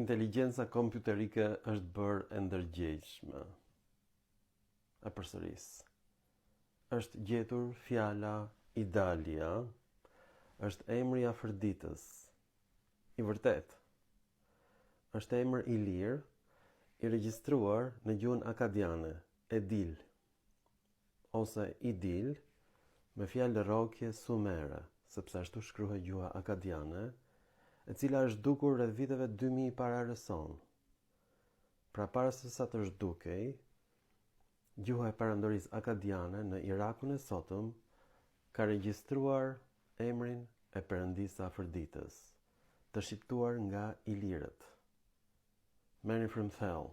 Inteligjenca kompjuterike është bërë e ndërgjegjshme. E përsëris. Është gjetur fjala Idalia, është emri i Afërditës. I vërtet. Është emër i lirë, i regjistruar në gjuhën akadiane, Edil, ose Idil, me fjalë rrokje sumere, sepse ashtu shkruhet gjuha akadiane, e cila është dukur rreth viteve 2000 para erë. Pra para se sa të zhdukej, gjuha e parandorisë akadiane në Irakun e sotëm ka regjistruar emrin e perëndisë së Afërditës, të shqiptuar nga ilirët. Merrni frymthell.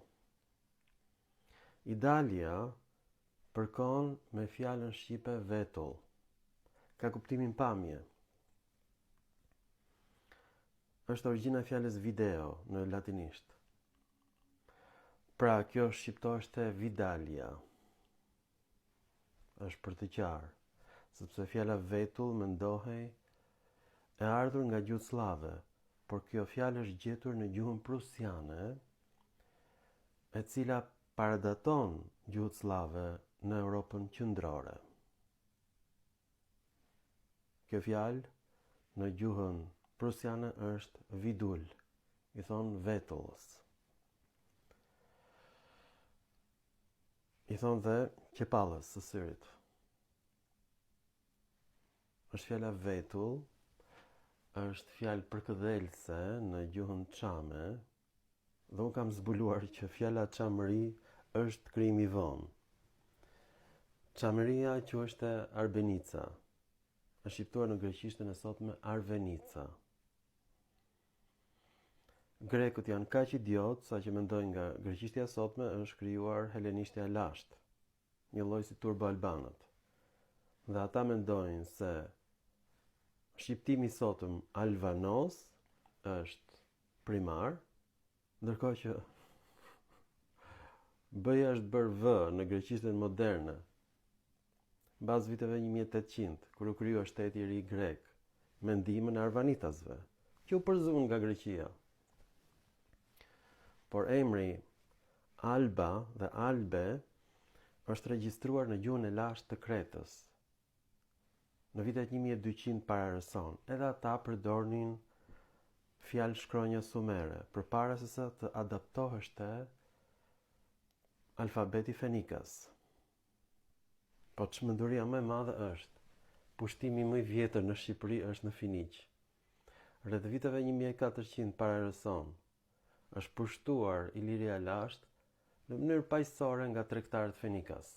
Idalia përkon me fjalën shqipe vetull. Ka kuptimin pamje. Është origjina e fjalës video në latinisht. Pra, kjo shqiptoheshte Vidalia. Është për të qartë, sepse fjala vetull mendohej e ardhur nga gjuhë slave, por kjo fjalë është gjetur në gjuhën prusiane, e cila paradaton gjuhët slave në Europën qendrore. Kjo fjalë në gjuhën prusiane është vidul, i thon vetullës. I thon dhe qepallës së syrit. Është fjala vetull, është fjalë përkëdhelëse në gjuhën çame, dhe unë kam zbuluar që fjala çamëri është krijim i vonë. Çamëria quheshte Arbenica, është shqiptuar në greqishtën e sotme Arvenica. Grekët janë kaq idiot sa që mendojnë nga greqishtja e sotme është krijuar helenishtja e lashtë, një lloj si turbo-albanët. Dhe ata mendojnë se shqiptimi i sotëm albanos është primar, ndërkohë që B-ja është bërë V në greqishtën moderne, bazë viteve 1800, kur u krijua shteti i ri grek, me ndihmën e arvanitasve, që u përzun nga Greqia. Por emri Alba dhe Albe është regjistruar në gjuhën e lashtë të Kretës. Në vitet 1200 para erë. Edhe ata përdornin fjalë shkronja sumere, përpara se sa të adaptoheshte alfabeti fenikas. Po çmenduria më e madhe është, pushtimi më i vjetër në Shqipëri është në Finiq. Rreth viteve 1400 para erë. Është pushtuar Iliria lashtë në mënyrë paqësore nga tregtarët fenikas.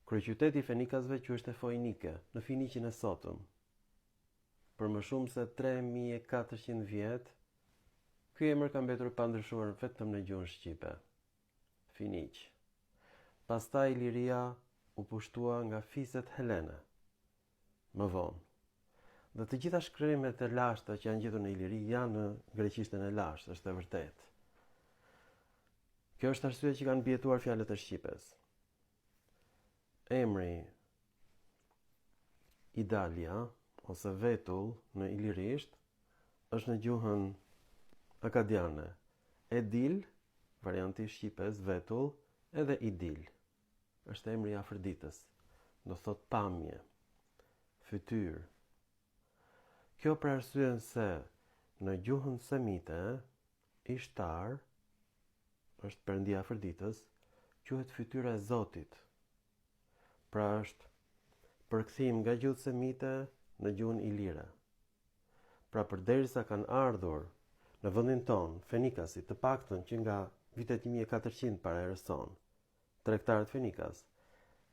Kryeqyteti i fenikasve quheshte Foinike, në Finiqin e sotëm. Për më shumë se 3400 vjet, ky emër ka mbetur pa ndryshuar vetëm në gjuhën shqipe. Finiq. Pastaj Iliria u pushtua nga fiset helene. Më vonë. Dhe të gjitha shkrimet e lashta që janë gjetur në Iliri janë në greqishtën e lashtë, është e vërtet. Kjo është arsye që kanë mbijetuar fjalët e shqipes. Emri Idalia ose vetull në ilirisht është në gjuhën akadiane. Edil, varianti i shqipes, vetull, edhe Idil. Është emri i Afërditës, do thot pamje, fytyrë. Kjo për arsyen se në gjuhën semite, Ishtar, është perëndia e Afërditës, quhet fytyra e Zotit. Pra është përkthim nga gjuhë semite në gjuhën ilire. Pra përderisa kanë ardhur në vendin ton fenikasit, të paktën që nga vitet 1400 para erë, tregtarët fenikas,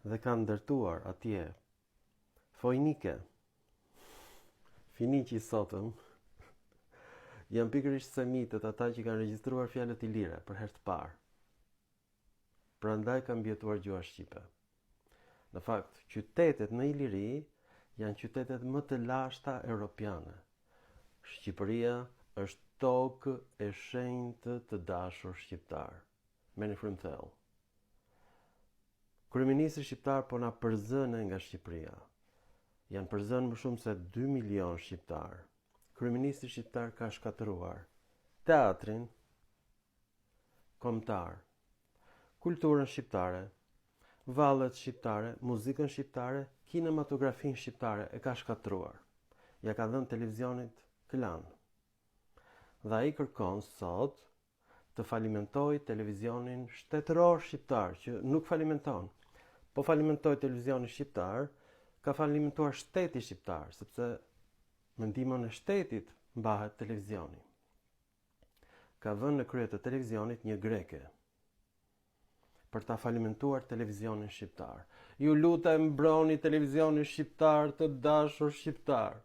dhe kanë ndërtuar atje Foinike, Finiqi sotëm, janë pikërisht semitët ata që kanë regjistruar fjalët ilire për herë të parë. Prandaj kanë mbijetuar gjuha shqipe. Në fakt, qytetet në Iliri janë qytetet më të lashta europiane. Shqipëria është tokë e shenjtë të dashur shqiptar. Merrni frymthell. Kryeministri shqiptar po na përzënë nga Shqipëria. Janë përzënë më shumë se 2 milion shqiptar. Kryeministri shqiptar ka shkatëruar teatrin kombëtar, kulturën shqiptare, vallet shqiptare, muzikën shqiptare, kinematografinë shqiptare e ka shkatruar. Ja ka dhënë televizionit klan. Dhe ai kërkon sot të falimentoj televizionin shtetëror shqiptar, që nuk falimenton, po falimentoj televizionin shqiptar, ka falimentuar shteti shqiptar, sepse me ndihmën e shtetit mbahet televizioni. Ka vënë në krye të televizionit një greke për ta falimentuar televizionin shqiptar. Ju lutem mbroni televizionin shqiptar, të dashur shqiptar.